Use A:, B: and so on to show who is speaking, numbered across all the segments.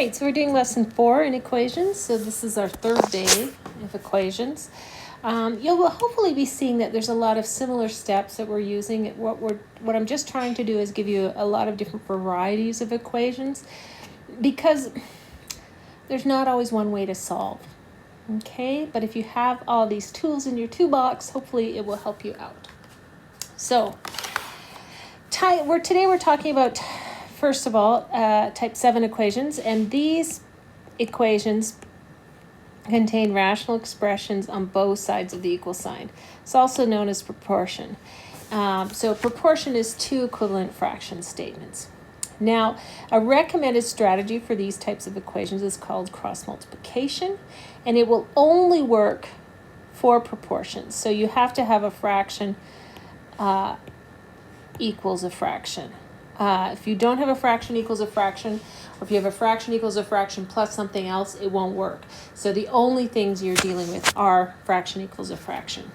A: right, so we're doing lesson 4 in equations. So this is our third day of equations. You'll hopefully be seeing that there's a lot of similar steps that we're using. What I'm just trying to do is give you a lot of different varieties of equations, because there's not always one way to solve. Okay, but if you have all these tools in your toolbox, hopefully it will help you out. So today we're talking about, first of all, type 7 equations, and these equations contain rational expressions on both sides of the equal sign. It's also known as proportion. So proportion is two equivalent fraction statements. Now, a recommended strategy for these types of equations is called cross multiplication, and it will only work for proportions. So you have to have a fraction equals a fraction. If you don't have a fraction equals a fraction, or if you have a fraction equals a fraction plus something else, it won't work. So the only things you're dealing with are fraction equals a fraction.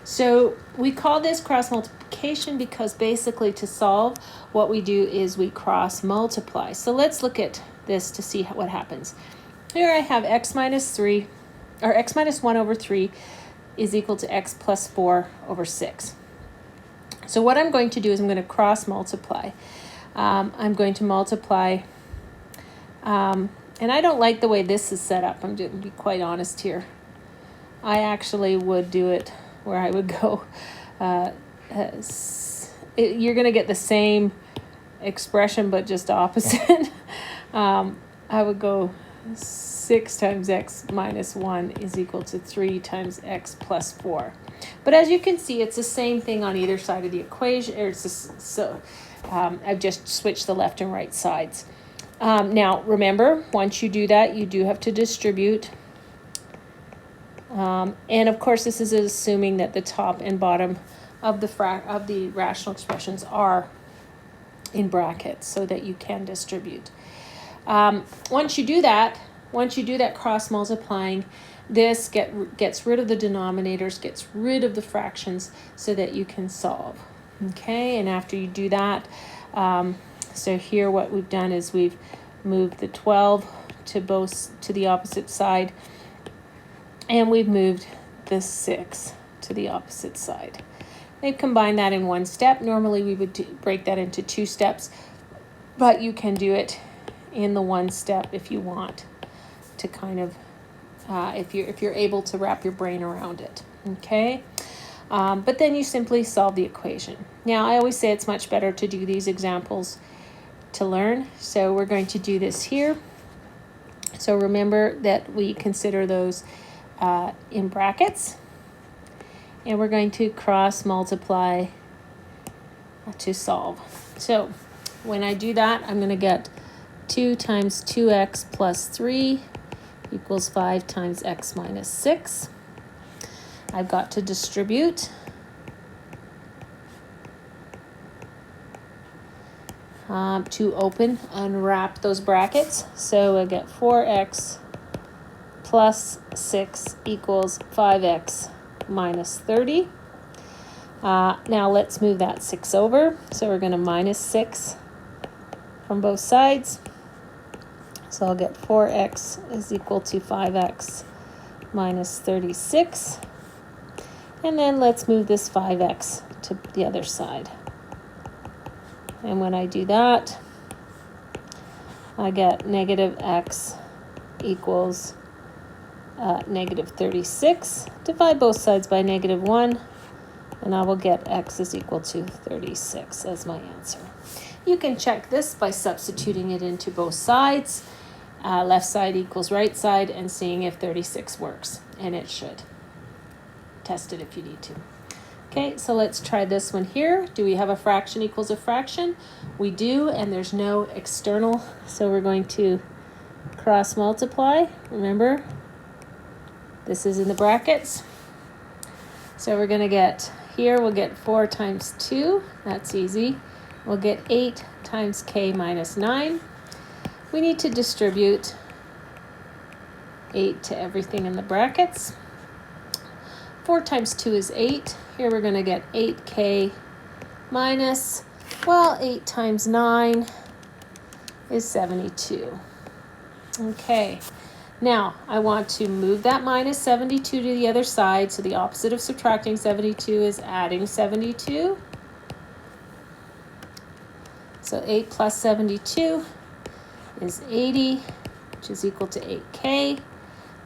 A: So we call this cross multiplication because basically to solve, what we do is we cross multiply. So let's look at this to see what happens. Here I have x minus 3, or x minus 1 over 3 is equal to x plus 4 over 6. So what I'm going to do is I'm going to cross multiply. I'm going to multiply, and I don't like the way this is set up. I'm going to be quite honest here. I actually would do it where I would go, you're going to get the same expression but just opposite. I would go 6 times x minus 1 is equal to 3 times x plus 4. But as you can see, it's the same thing on either side of the equation. I've just switched the left and right sides. Now, remember, once you do that, you do have to distribute. And of course, this is assuming that the top and bottom of the rational expressions are in brackets so that you can distribute. Once you do that cross multiplying, this gets rid of the denominators, gets rid of the fractions so that you can solve. Okay, and after you do that, so here what we've done is we've moved the 12 to the opposite side, and we've moved the 6 to the opposite side. They've combined that in one step. Normally we would break that into 2 steps, but you can do it in the one step if you want to kind of, if you're able to wrap your brain around it, okay? But then you simply solve the equation. Now, I always say it's much better to do these examples to learn, so we're going to do this here. So remember that we consider those in brackets, and we're going to cross multiply to solve. So when I do that, I'm going to get 2 times 2x plus 3 equals 5 times x minus 6. I've got to distribute. To unwrap those brackets. So I get 4x plus 6 equals 5x minus 30. Now let's move that 6 over. So we're going to minus 6 from both sides. So I'll get 4x is equal to 5x minus 36. And then let's move this 5x to the other side. And when I do that, I get negative x equals negative 36. Divide both sides by negative 1, and I will get x is equal to 36 as my answer. You can check this by substituting it into both sides. Left side equals right side, and seeing if 36 works, and it should. Test it if you need to. Okay, so let's try this one here. Do we have a fraction equals a fraction? We do, and there's no external, so we're going to cross multiply. Remember, this is in the brackets. So we're going to get, here we'll get 4 times 2. That's easy. We'll get 8 times k minus 9. We need to distribute 8 to everything in the brackets. 4 times 2 is 8. Here we're going to get 8k minus, well, 8 times 9 is 72. Okay, now I want to move that minus 72 to the other side. So the opposite of subtracting 72 is adding 72. So 8 plus 72 is 80, which is equal to 8k.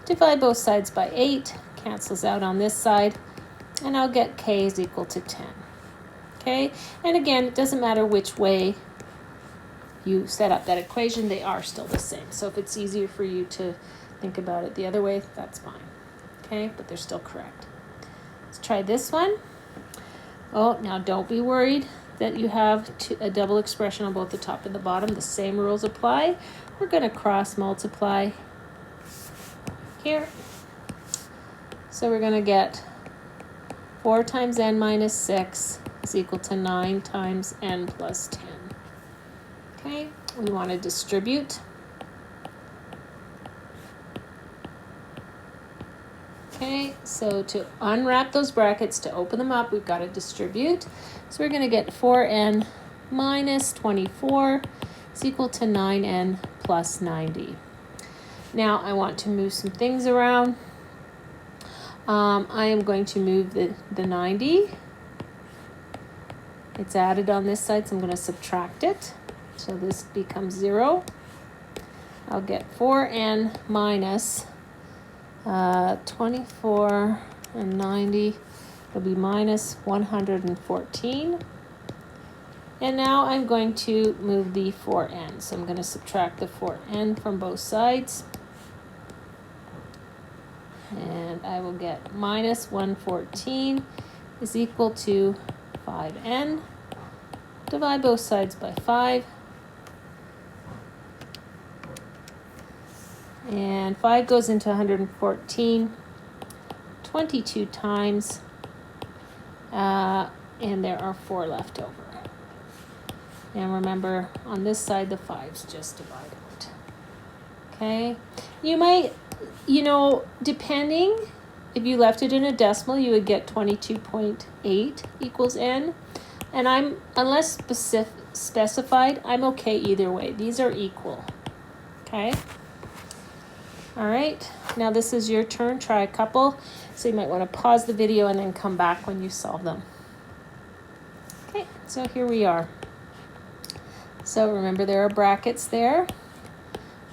A: Divide both sides by 8, cancels out on this side, and I'll get k is equal to 10. Okay, and again, it doesn't matter which way you set up that equation, they are still the same. So if it's easier for you to think about it the other way, that's fine. Okay, but they're still correct. Let's try this one. Oh, now don't be worried that you have a double expression on both the top and the bottom. The same rules apply. We're going to cross multiply here. So we're going to get 4 times n minus 6 is equal to 9 times n plus 10. Okay, we want to distribute. Okay, so to unwrap those brackets, to open them up, we've got to distribute. So we're going to get 4n minus 24 is equal to 9n plus 90. Now I want to move some things around. I am going to move the 90. It's added on this side, so I'm going to subtract it. So this becomes 0. I'll get 4n minus 24 and 90. It'll be minus 114. And now I'm going to move the 4n. So I'm going to subtract the 4n from both sides. And I will get minus 114 is equal to 5n. Divide both sides by 5. And 5 goes into 114 22 times. And there are 4 left over. And remember, on this side, the 5's just divide out. Okay? You might, depending, if you left it in a decimal, you would get 22.8 equals n. And unless specified, I'm okay either way. These are equal. Okay? All right. Now this is your turn. Try a couple. So you might want to pause the video and then come back when you solve them. Okay, so here we are. So remember there are brackets there.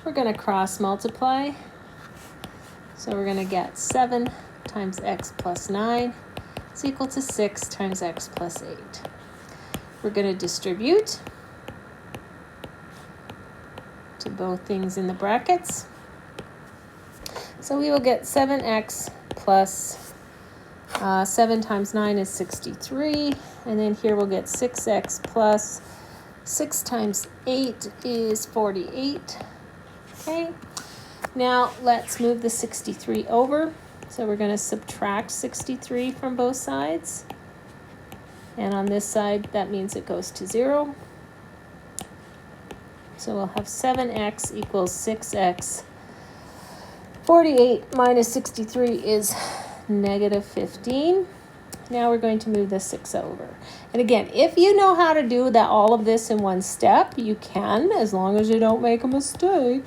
A: We're going to cross multiply. So we're going to get 7 times x plus 9 is equal to 6 times x plus 8. We're going to distribute to both things in the brackets. So we will get 7x plus 7 times 9 is 63. And then here we'll get 6x plus 6 times 8 is 48. Okay. Now let's move the 63 over. So we're going to subtract 63 from both sides. And on this side, that means it goes to 0. So we'll have 7x equals 6x. 48 minus 63 is negative 15. Now we're going to move the 6 over. And again, if you know how to do all of this in one step, you can, as long as you don't make a mistake.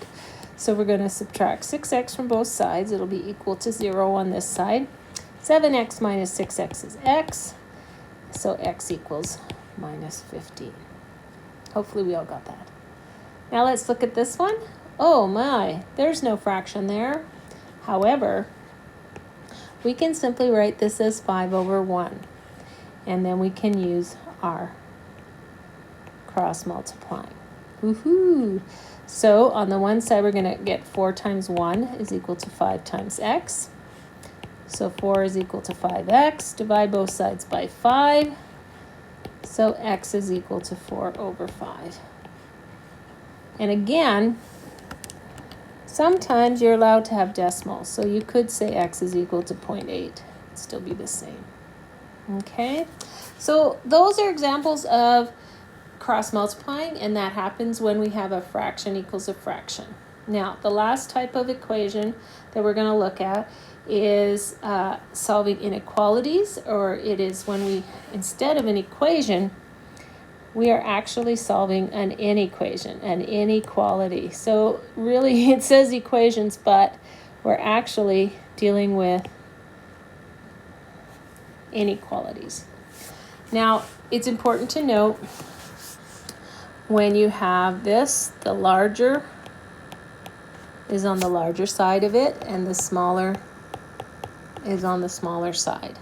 A: So we're going to subtract 6x from both sides. It'll be equal to 0 on this side. 7x minus 6x is x. So x equals minus 15. Hopefully we all got that. Now let's look at this one. Oh my, there's no fraction there. However, we can simply write this as 5 over 1. And then we can use our cross multiplying. Woohoo! So on the one side, we're going to get 4 times 1 is equal to 5 times x. So 4 is equal to 5x. Divide both sides by 5. So x is equal to 4 over 5. And again, sometimes you're allowed to have decimals. So you could say x is equal to 0.8. It'd still be the same. Okay? So those are examples of cross multiplying, and that happens when we have a fraction equals a fraction. Now, the last type of equation that we're going to look at is solving inequalities, or it is when we, instead of an equation, we are actually solving an inequation, an inequality. So really it says equations, but we're actually dealing with inequalities. Now, it's important to note when you have this, the larger is on the larger side of it, and the smaller is on the smaller side.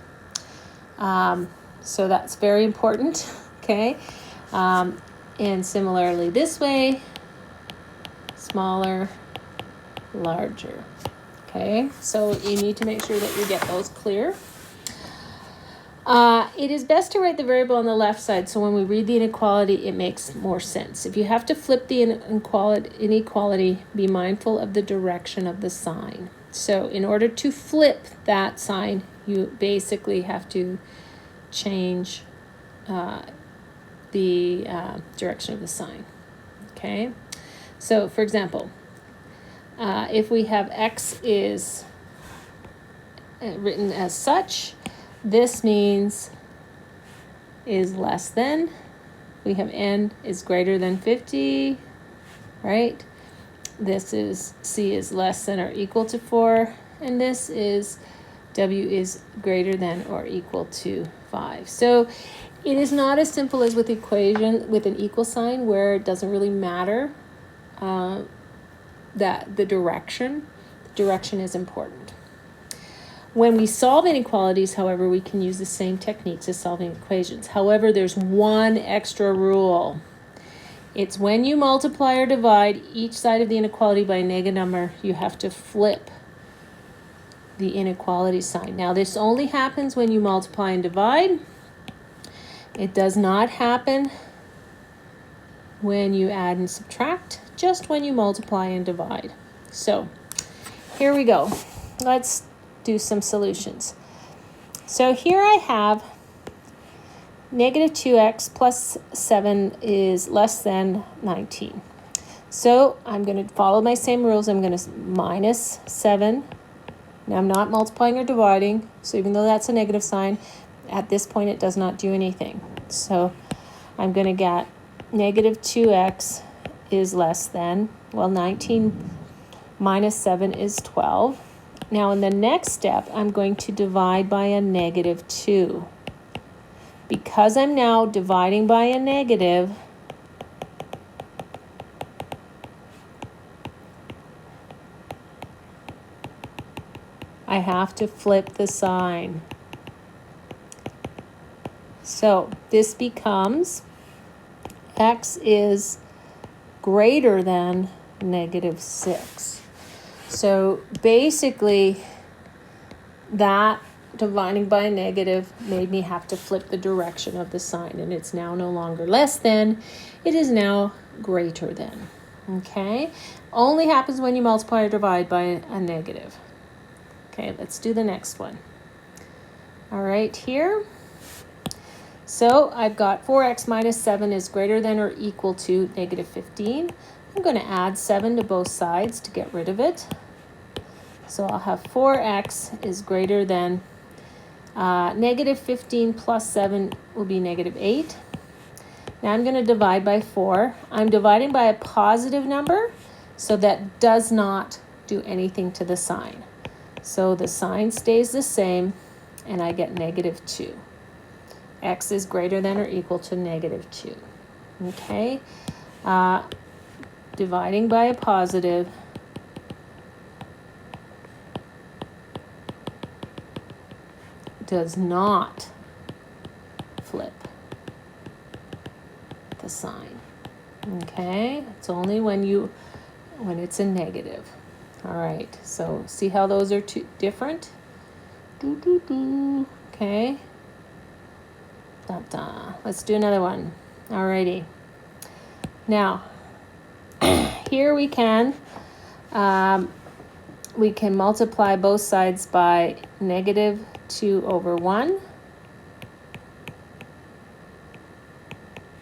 A: So that's very important, okay? And similarly this way, smaller, larger, okay? So you need to make sure that you get those clear. It is best to write the variable on the left side, so when we read the inequality, it makes more sense. If you have to flip the inequality, be mindful of the direction of the sign. So in order to flip that sign, you basically have to change the direction of the sign, okay? So for example, if we have x is written as such, this means is less than. We have n is greater than 50, right? This is c is less than or equal to 4, and this is w is greater than or equal to 5. So it is not as simple as with equation with an equal sign, where it doesn't really matter that the direction is important. When we solve inequalities, however, we can use the same techniques as solving equations. However, there's one extra rule. It's when you multiply or divide each side of the inequality by a negative number, you have to flip the inequality sign. Now, this only happens when you multiply and divide. It does not happen when you add and subtract, just when you multiply and divide. So, here we go. Let's do some solutions. So here I have negative 2x plus 7 is less than 19. So I'm going to follow my same rules. I'm going to minus 7. Now I'm not multiplying or dividing, so even though that's a negative sign, at this point it does not do anything. So I'm going to get negative 2x is less than, well, 19 minus 7 is 12. Now in the next step, I'm going to divide by a negative 2. Because I'm now dividing by a negative, I have to flip the sign. So this becomes x is greater than negative 6. So basically, that dividing by a negative made me have to flip the direction of the sign, and it's now no longer less than, it is now greater than, okay? Only happens when you multiply or divide by a negative. Okay, let's do the next one. All right, here. So I've got 4x minus 7 is greater than or equal to negative 15. I'm going to add 7 to both sides to get rid of it. So I'll have 4x is greater than negative 15 plus 7 will be negative 8. Now I'm going to divide by 4. I'm dividing by a positive number, so that does not do anything to the sign. So the sign stays the same, and I get negative 2. X is greater than or equal to negative 2. Okay? Dividing by a positive does not flip the sign. Okay? It's only when it's a negative. All right. So see how those are two different? Okay. Let's do another one. All righty. Now, here we can multiply both sides by negative 2 over 1.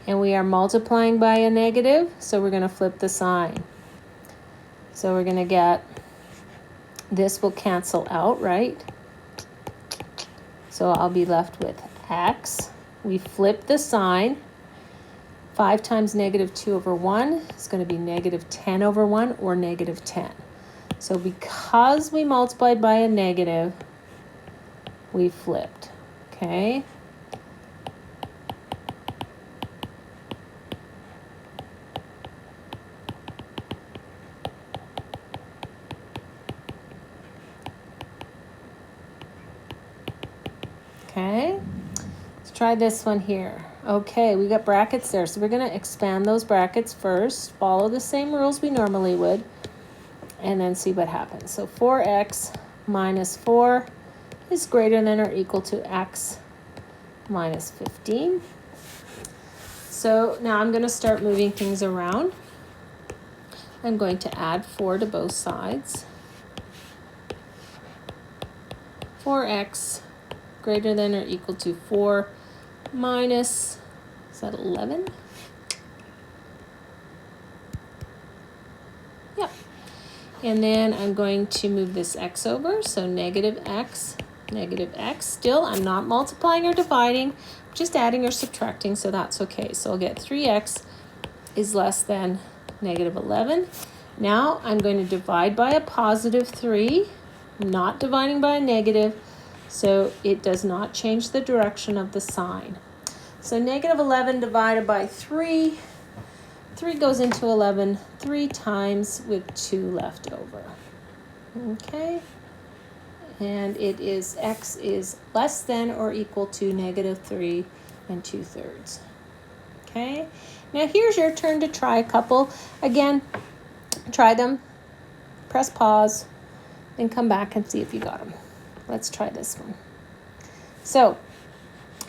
A: And we are multiplying by a negative, so we're going to flip the sign. So we're going to get, this will cancel out, right? So I'll be left with x. We flip the sign. 5 times negative 2 over 1 is going to be negative 10 over 1 or negative 10. So because we multiplied by a negative, we flipped, okay? Okay, let's try this one here. Okay, we got brackets there, so we're going to expand those brackets first, follow the same rules we normally would, and then see what happens. So 4x minus 4 is greater than or equal to x minus 15. So now I'm going to start moving things around. I'm going to add 4 to both sides. 4x greater than or equal to 4 minus, is that 11? Yep. And then I'm going to move this x over, so negative x. Still, I'm not multiplying or dividing, just adding or subtracting, so that's okay. So I'll get 3x is less than negative 11. Now I'm going to divide by a positive 3. I'm not dividing by a negative, so it does not change the direction of the sign. So negative 11 divided by 3. 3 goes into 11 3 times with 2 left over. Okay. And it is x is less than or equal to negative 3 2/3. Okay. Now here's your turn to try a couple. Again, try them. Press pause. Then come back and see if you got them. Let's try this one. So,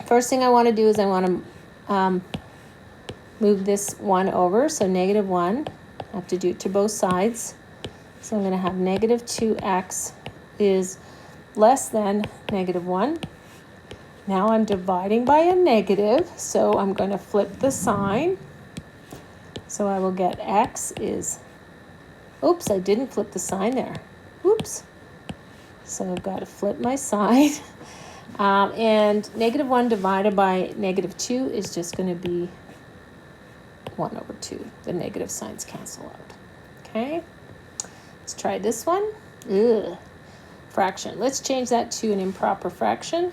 A: first thing I want to do is I want to move this 1 over. So negative 1. I have to do it to both sides. So I'm going to have negative 2x is less than negative 1. Now I'm dividing by a negative, so I'm going to flip the sign. So I will get x is, oops, I didn't flip the sign there. Oops. So I've got to flip my sign. And negative 1 divided by negative 2 is just going to be 1 over 2. The negative signs cancel out. Okay. Let's try this one. Ugh. Fraction. Let's change that to an improper fraction.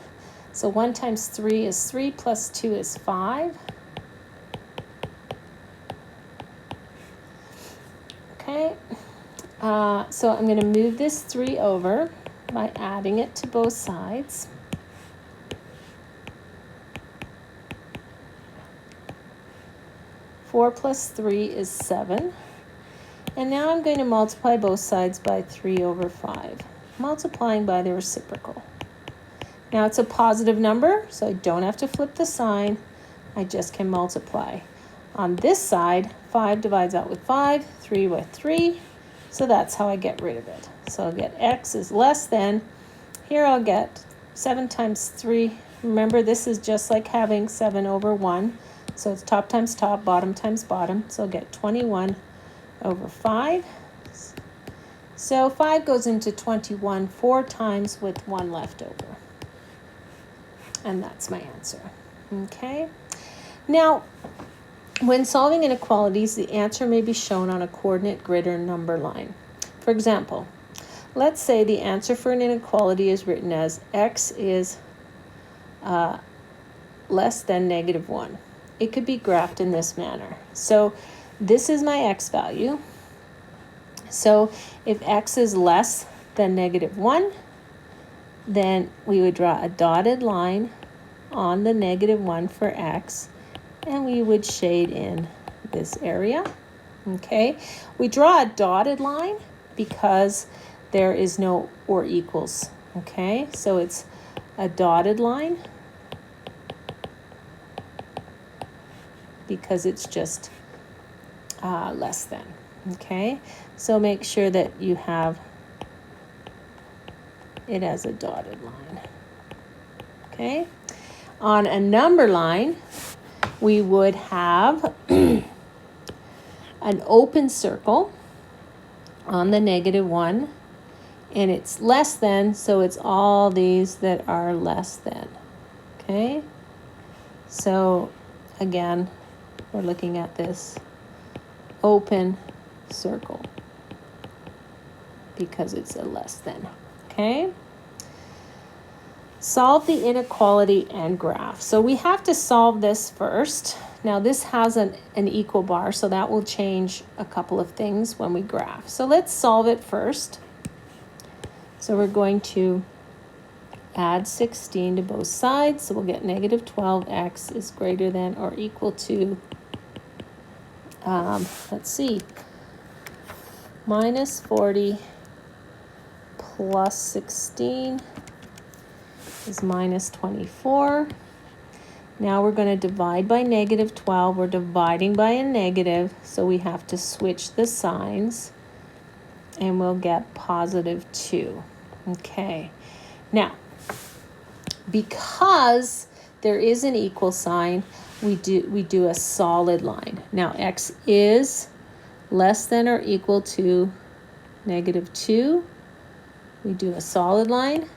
A: So 1 times 3 is 3 plus 2 is 5. Okay. So I'm going to move this 3 over by adding it to both sides. Four plus 3 is 7. And now I'm going to multiply both sides by 3 over 5, multiplying by the reciprocal. Now it's a positive number, so I don't have to flip the sign. I just can multiply. On this side, 5 divides out with 5, 3 with 3. So that's how I get rid of it. So I'll get x is less than, here I'll get 7 times 3. Remember, this is just like having 7 over 1. So it's top times top, bottom times bottom. So I'll get 21 over 5. So 5 goes into 21 4 times with 1 left over. And that's my answer. Okay. Now, when solving inequalities, the answer may be shown on a coordinate grid or number line. For example, let's say the answer for an inequality is written as x is less than negative 1. It could be graphed in this manner. So this is my x value. So if x is less than negative 1, then we would draw a dotted line on the negative 1 for x, and we would shade in this area. Okay, we draw a dotted line because there is no or equals. Okay, so it's a dotted line because it's just less than. Okay, so make sure that you have it as a dotted line. Okay, on a number line, we would have an open circle on the negative 1, and it's less than, so it's all these that are less than. Okay, so again, we're looking at this open circle because it's a less than, okay? Solve the inequality and graph. So we have to solve this first. Now this has an equal bar, so that will change a couple of things when we graph. So let's solve it first. So we're going to add 16 to both sides. So we'll get negative 12x is greater than or equal to, let's see, minus 40 plus 16 is minus 24. Now we're going to divide by negative 12. We're dividing by a negative, so we have to switch the signs, and we'll get positive 2. Okay. Now, because there is an equal sign, we do a solid line. Now, x is less than or equal to negative 2. We do a solid line,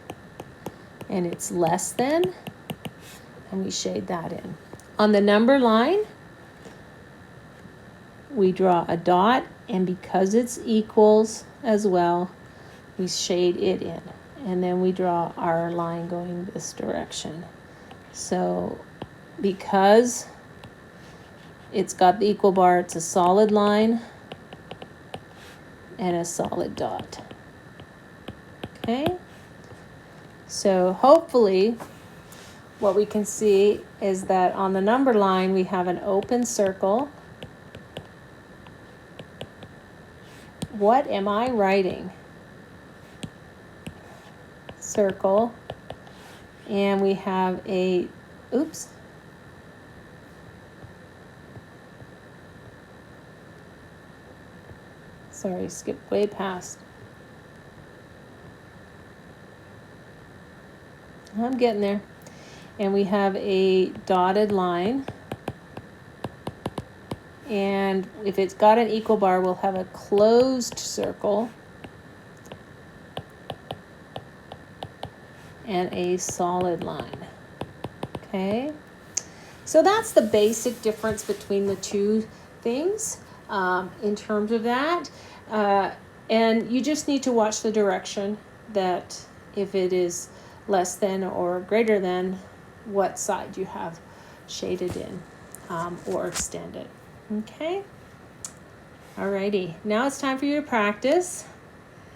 A: and it's less than, and we shade that in. On the number line, we draw a dot, and because it's equals as well, we shade it in. And then we draw our line going this direction. So because it's got the equal bar, it's a solid line and a solid dot. Okay? So hopefully what we can see is that on the number line we have an open circle. What am I writing? Circle, and we have a, oops, sorry, skipped way past. I'm getting there. And we have a dotted line, and if it's got an equal bar, we'll have a closed circle and a solid line. Okay, so that's the basic difference between the two things in terms of that. And you just need to watch the direction, that if it is less than or greater than, what side you have shaded in or extended. Okay, alrighty, now it's time for you to practice.